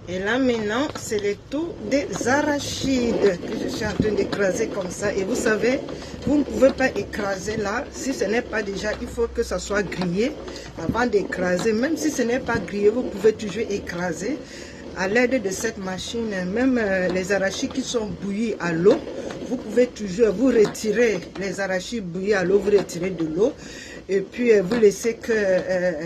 Et là maintenant, c'est le tour des arachides que je suis en train d'écraser comme ça. Et vous savez, vous ne pouvez pas écraser là si ce n'est pas déjà, il faut que ça soit grillé avant d'écraser. Même si ce n'est pas grillé, vous pouvez toujours écraser à l'aide de cette machine. Même les arachides qui sont bouillis à l'eau, vous pouvez toujours vous retirer les arachides bouillis à l'eau, vous retirez de l'eau. Et puis vous laissez que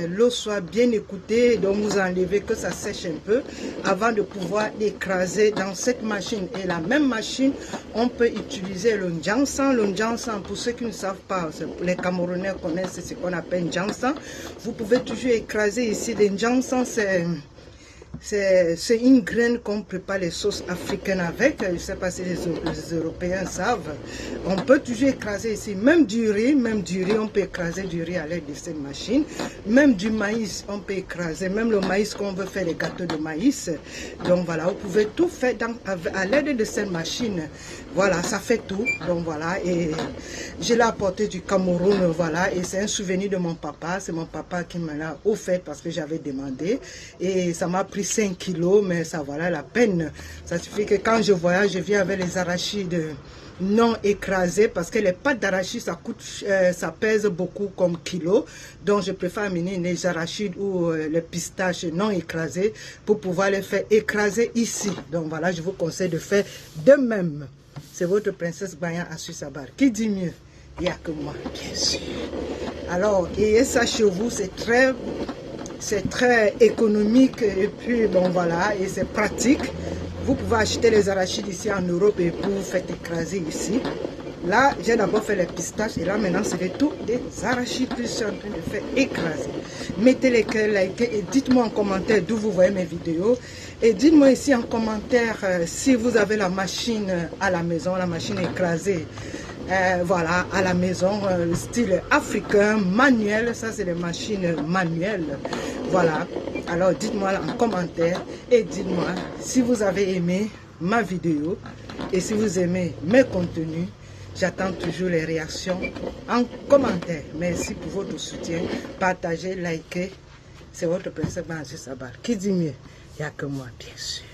l'eau soit bien écoutée, donc vous enlevez que ça sèche un peu avant de pouvoir écraser dans cette machine. Et la même machine, on peut utiliser le njangsan. Le njangsan, pour ceux qui ne savent pas, les Camerounais connaissent ce qu'on appelle njangsan. Vous pouvez toujours écraser ici. Le njangsan, c'est une graine qu'on prépare les sauces africaines avec. Je ne sais pas si les Européens savent. On peut toujours écraser ici, même du riz, on peut écraser du riz à l'aide de cette machine. Même du maïs, on peut écraser. Même le maïs qu'on veut faire les gâteaux de maïs. Donc voilà, vous pouvez tout faire à l'aide de cette machine. Voilà, ça fait tout. Donc voilà, et je l'ai apporté du Cameroun, voilà, et c'est un souvenir de mon papa. C'est mon papa qui me l'a offert parce que j'avais demandé. Et ça m'a pris 5 kilos, mais ça valait la peine. Ça suffit que quand je voyage, je viens avec les arachides non écrasés parce que les pâtes d'arachide, ça coûte, ça pèse beaucoup comme kilo. Donc je préfère amener les arachides ou les pistaches non écrasés pour pouvoir les faire écraser ici. Donc voilà, je vous conseille de faire de même. C'est votre princesse Bayan Assu Sabar. Qui dit mieux? Il n'y a que moi, bien sûr. Alors, ayez ça chez vous, c'est très économique et puis bon voilà, et c'est pratique. Vous pouvez acheter les arachides ici en Europe et vous faites écraser ici. Là, j'ai d'abord fait les pistaches et là maintenant c'est le tour des arachides que je suis en train de faire écraser. Mettez les cœurs, likez et dites-moi en commentaire d'où vous voyez mes vidéos. Et dites-moi ici en commentaire si vous avez la machine à la maison, la machine écrasée. Voilà, à la maison, style africain, manuel, ça c'est les machines manuelles. Voilà, alors dites-moi en commentaire et dites-moi si vous avez aimé ma vidéo et si vous aimez mes contenus. J'attends toujours les réactions en commentaire. Merci pour votre soutien. Partagez, likez. C'est votre princesse Bayan Assu Sabar. Qui dit mieux? Il n'y a que moi, bien sûr.